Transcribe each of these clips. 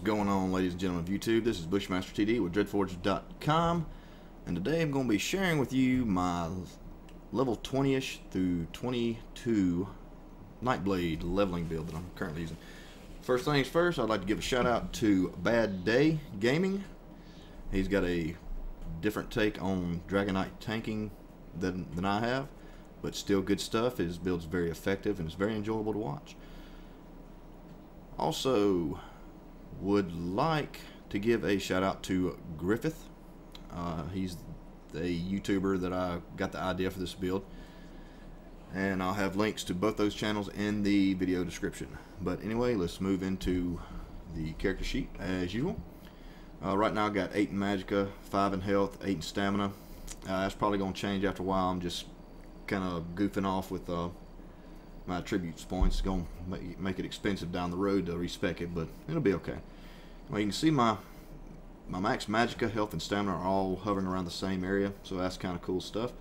going on, ladies and gentlemen of YouTube? This is Bushmaster TD with dreadforge.com, and today I'm going to be sharing with you my level 20ish through 22 Nightblade leveling build that I'm currently using. First things first, I'd like to give a shout out to Bad Day Gaming. He's got a different take on Dragonite tanking than I have, but still good stuff. His build's very effective and it's very enjoyable to watch. Also, would like to give a shout out to Griffith. He's the YouTuber that I got the idea for this build, and I'll have links to both those channels in the video description. But anyway, let's move into the character sheet as usual. Right now I got 8 in Magicka, 5 in health, 8 in stamina. That's probably going to change after a while. I'm just kind of goofing off with my attributes points. It's going to make it expensive down the road to respec it, but it'll be okay. Well, you can see my max Magicka, health, and stamina are all hovering around the same area, so that's kind of cool stuff.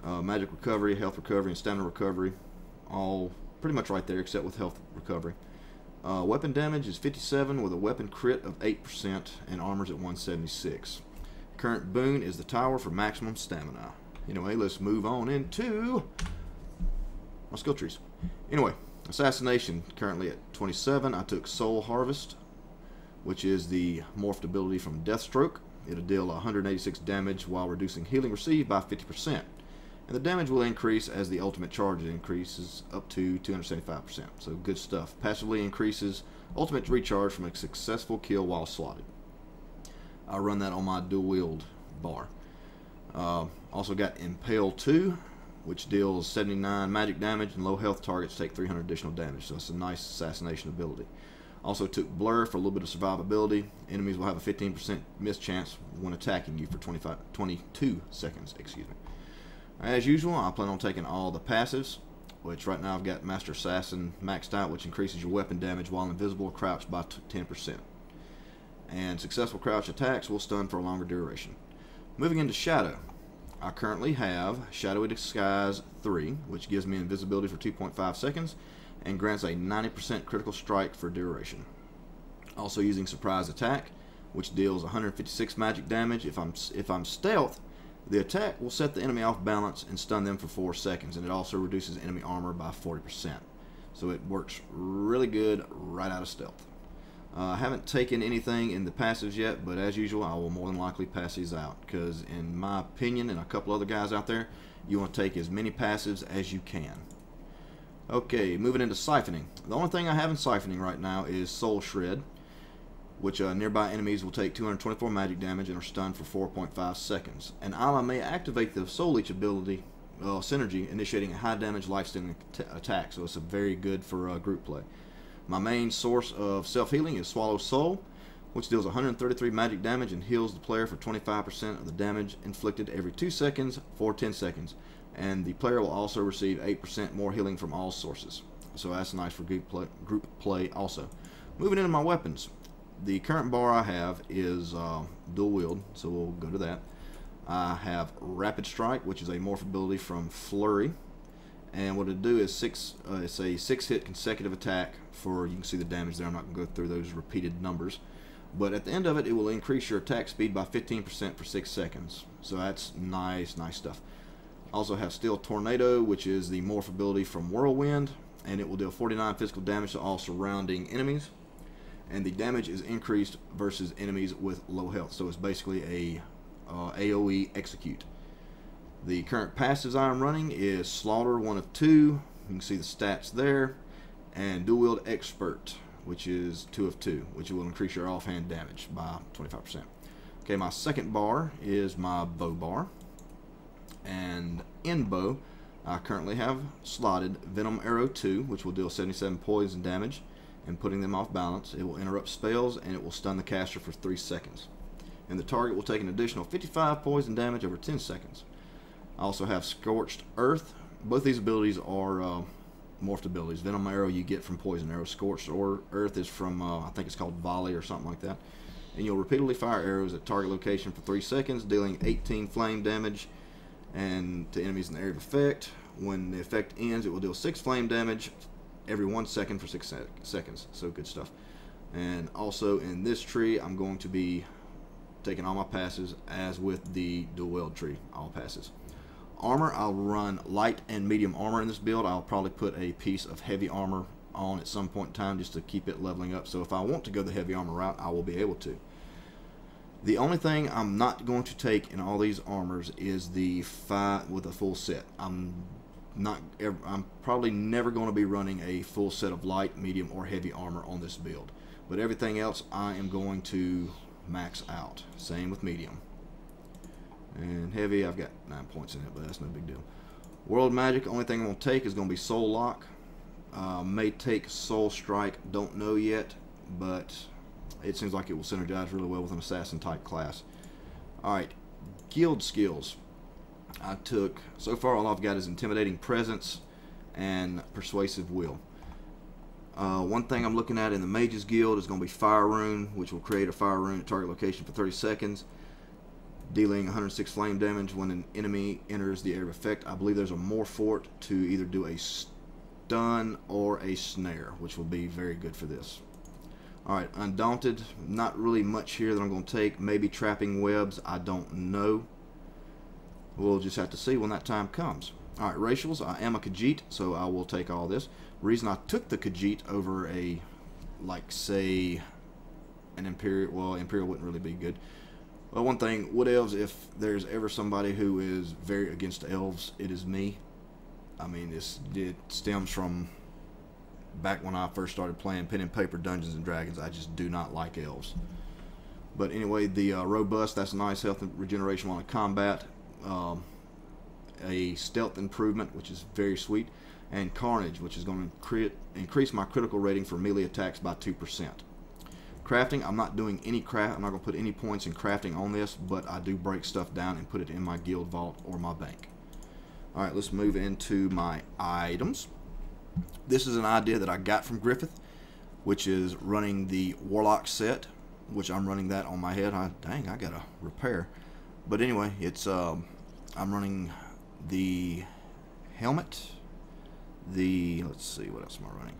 Magic recovery, health recovery, and stamina recovery, all pretty much right there except with health recovery. Weapon damage is 57 with a weapon crit of 8% and armor's at 176. Current boon is the tower for maximum stamina. Anyway, let's move on into my skill trees. Anyway, assassination currently at 27. I took Soul Harvest, which is the morphed ability from Deathstroke. It'll deal 186 damage while reducing healing received by 50%. And the damage will increase as the ultimate charge increases up to 275%. So good stuff. Passively increases ultimate recharge from a successful kill while slotted. I run that on my Duel Wield bar. Also got Impale 2, which deals 79 magic damage, and low health targets take 300 additional damage. So it's a nice assassination ability. Also took Blur for a little bit of survivability. Enemies will have a 15% miss chance when attacking you for 22 seconds. Excuse me. As usual, I plan on taking all the passives, which right now I've got Master Assassin maxed out, which increases your weapon damage while invisible or crouched by 10%. And successful crouch attacks will stun for a longer duration. Moving into Shadow, I currently have Shadowy Disguise 3, which gives me invisibility for 2.5 seconds and grants a 90% critical strike for duration. Also using Surprise Attack, which deals 156 magic damage. If I'm stealth, the attack will set the enemy off balance and stun them for 4 seconds, and it also reduces enemy armor by 40%. So it works really good right out of stealth. I haven't taken anything in the passives yet, but as usual, I will more than likely pass these out, because in my opinion and a couple other guys out there, you want to take as many passives as you can. Okay, moving into siphoning. The only thing I have in siphoning right now is Soul Shred, which nearby enemies will take 224 magic damage and are stunned for 4.5 seconds. An ally may activate the Soul Leech ability, Synergy, initiating a high damage life-stealing attack, so it's very good for group play. My main source of self-healing is Swallow Soul, which deals 133 magic damage and heals the player for 25% of the damage inflicted every 2 seconds for 10 seconds. And the player will also receive 8% more healing from all sources. So that's nice for group play also. Moving into my weapons. The current bar I have is Duel Wield, so we'll go to that. I have Rapid Strike, which is a morph ability from Flurry. And what it'll do is it's a 6-hit consecutive attack for, you can see the damage there, I'm not going to go through those repeated numbers. But at the end of it, it will increase your attack speed by 15% for 6 seconds. So that's nice stuff. Also have Steel Tornado, which is the morph ability from Whirlwind, and it will deal 49 physical damage to all surrounding enemies. And the damage is increased versus enemies with low health. So it's basically a AoE execute. The current passives I'm running is Slaughter 1 of 2. You can see the stats there. And Duel Wield Expert, which is 2 of 2, which will increase your offhand damage by 25%. Okay, my second bar is my bow bar. And in bow, I currently have slotted Venom Arrow 2, which will deal 77 poison damage, and putting them off balance. It will interrupt spells, and it will stun the caster for 3 seconds. And the target will take an additional 55 poison damage over 10 seconds. I also have Scorched Earth. Both these abilities are morphed abilities. Venom Arrow you get from Poison Arrow. Scorched Earth is from, I think it's called Volley or something like that. And you'll repeatedly fire arrows at target location for 3 seconds, dealing 18 flame damage and to enemies in the area of effect. When the effect ends, it will deal 6 flame damage every 1 second for 6 seconds. So good stuff. And also in this tree, I'm going to be taking all my passes, as with the Duel Wield tree, all passes. Armor, I'll run light and medium armor in this build. I'll probably put a piece of heavy armor on at some point in time just to keep it leveling up. So if I want to go the heavy armor route, I will be able to. The only thing I'm not going to take in all these armors is the 5 with a full set. I'm probably never going to be running a full set of light, medium, or heavy armor on this build. But everything else I am going to max out. Same with medium. And heavy, I've got 9 points in it, but that's no big deal. World Magic, only thing I'm going to take is going to be Soul Lock. May take Soul Strike, don't know yet, but it seems like it will synergize really well with an assassin type class. Alright, guild skills. I took, so far all I've got is Intimidating Presence and Persuasive Will. One thing I'm looking at in the Mages Guild is going to be Fire Rune, which will create a Fire Rune at target location for 30 seconds, dealing 106 flame damage when an enemy enters the area of effect. I believe there's a morph for it to either do a stun or a snare, which will be very good for this. Alright, Undaunted, not really much here that I'm going to take. Maybe Trapping Webs, I don't know. We'll just have to see when that time comes. Alright, racials, I am a Khajiit, so I will take all this. Reason I took the Khajiit over a, like, say, an Imperial, well, Imperial wouldn't really be good. Well, one thing, Wood Elves, if there's ever somebody who is very against elves, it is me. I mean, it stems from back when I first started playing pen and paper Dungeons and Dragons. I just do not like elves. But anyway, the Robust, that's a nice health and regeneration while in combat. A stealth improvement, which is very sweet, and Carnage, which is going to increase my critical rating for melee attacks by 2%. Crafting, I'm not doing any craft. I'm not going to put any points in crafting on this, but I do break stuff down and put it in my guild vault or my bank. Alright, let's move into my items. This is an idea that I got from Griffith, which is running the Warlock set, which I'm running that on my head. Dang, I got to repair. But anyway, it's I'm running the helmet, let's see, what else am I running?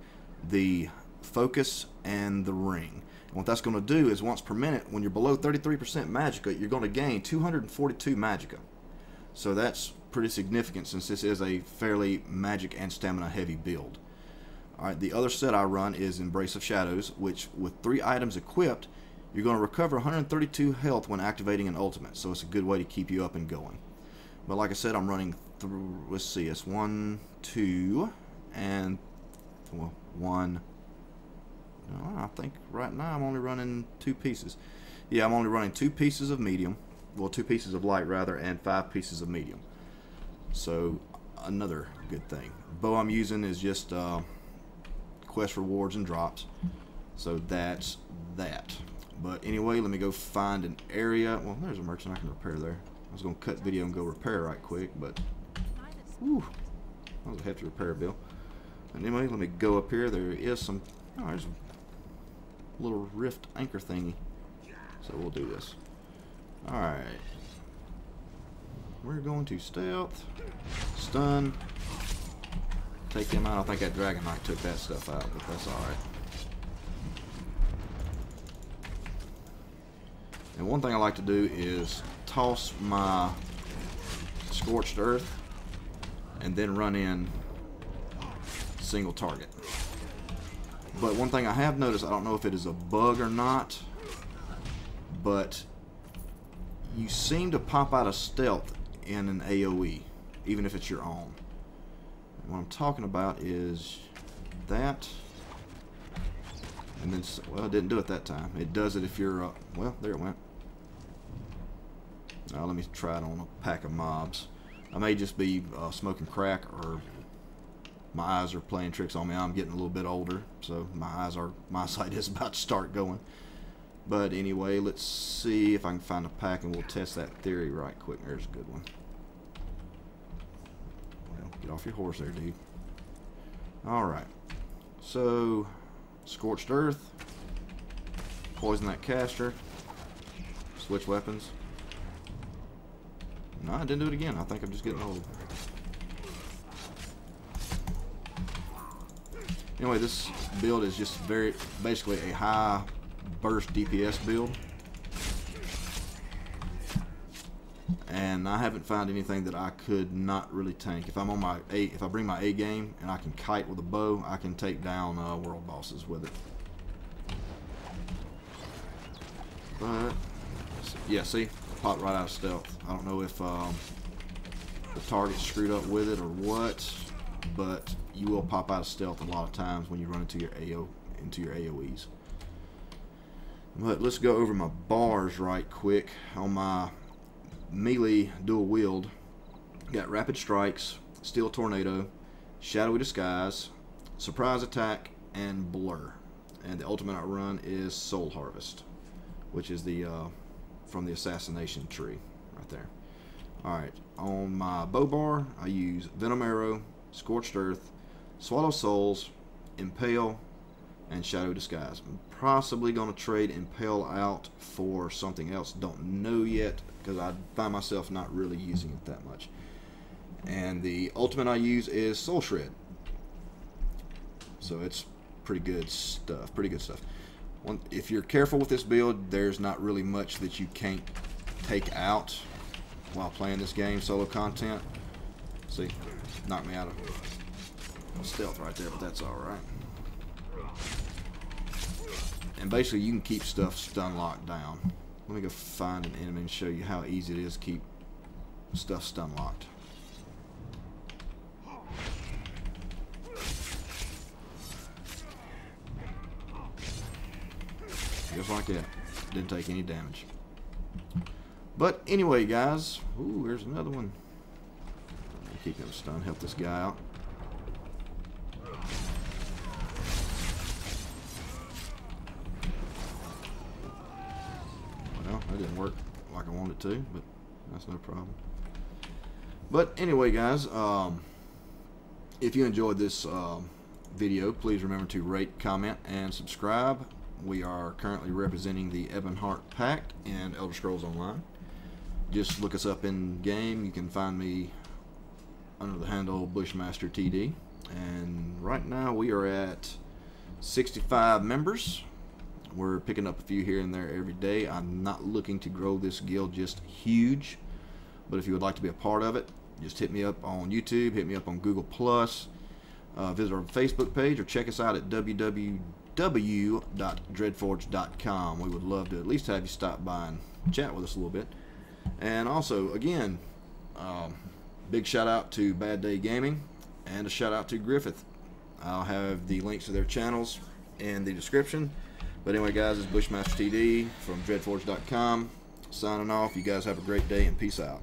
The focus and the ring. And what that's going to do is once per minute, when you're below 33% magicka, you're going to gain 242 magicka. So that's pretty significant since this is a fairly magic and stamina heavy build. Alright, the other set I run is Embrace of Shadows, which with 3 items equipped, you're going to recover 132 health when activating an ultimate, so it's a good way to keep you up and going. But like I said, I'm running through, let's see, it's 1, 2, and, well, 1, no, I think right now I'm only running 2 pieces. Yeah, I'm only running 2 pieces of medium, well, 2 pieces of light rather, and 5 pieces of medium. So, another good thing. Bow I'm using is just quest rewards and drops, so that's that. But anyway, let me go find an area. Well, there's a merchant I can repair there. I was going to cut video and go repair right quick, but whew, that was a hefty repair bill. And anyway, let me go up here. There is some, oh, there's a little rift anchor thingy. So we'll do this. Alright. We're going to stealth, stun, take them out. I think that Dragon Knight took that stuff out, but that's alright. And one thing I like to do is toss my Scorched Earth and then run in single target. But one thing I have noticed, I don't know if it is a bug or not, but you seem to pop out of stealth in an AoE, even if it's your own. And what I'm talking about is that, and then, well, it didn't do it that time. It does it if you're, well, there it went. Now let me try it on a pack of mobs. I may just be smoking crack, or my eyes are playing tricks on me. I'm getting a little bit older, so my eyesight is about to start going. But anyway, let's see if I can find a pack and we'll test that theory right quick. There's a good one. Well, get off your horse there, dude. Alright. So, Scorched Earth. Poison that caster. Switch weapons. No, I didn't do it again. I think I'm just getting old. Anyway, this build is just basically a high burst DPS build. And I haven't found anything that I could not really tank. If I'm on if I bring my A game and I can kite with a bow, I can take down world bosses with it. But yeah, see, popped right out of stealth. I don't know if the target's screwed up with it or what, but you will pop out of stealth a lot of times when you run into your AoEs. But let's go over my bars right quick. On my melee dual wield, got rapid strikes, steel tornado, shadowy disguise, surprise attack, and blur. And the ultimate I run is soul harvest, which is the from the assassination tree right there. Alright, on my bow bar I use venom arrow, scorched earth, swallow souls, impale, and shadow disguise. I'm possibly going to trade impale out for something else. Don't know yet, because I find myself not really using it that much. And the ultimate I use is soul shred. So it's pretty good stuff. If you're careful with this build, there's not really much that you can't take out while playing this game. Solo content. See, knocked me out of stealth right there, but that's alright. And basically you can keep stuff stun locked down. Let me go find an enemy and show you how easy it is to keep stuff stun locked. Just like that. Didn't take any damage. But anyway, guys. Ooh, there's another one. Keep him stunned. Help this guy out. Well, that didn't work like I wanted to, but that's no problem. But anyway, guys, if you enjoyed this video, please remember to rate, comment, and subscribe. We are currently representing the Ebonheart Pact in Elder Scrolls Online. Just look us up in game. You can find me under the handle Bushmaster TD. And right now we are at 65 members. We're picking up a few here and there every day. I'm not looking to grow this guild just huge, but if you would like to be a part of it, just hit me up on YouTube, hit me up on Google+, visit our Facebook page, or check us out at www.dreadforge.com. We would love to at least have you stop by and chat with us a little bit. And also, again, big shout out to Bad Day Gaming and a shout out to Griffith. I'll have the links to their channels in the description. But anyway, guys, it's Bushmaster TD from dreadforge.com signing off. You guys have a great day and peace out.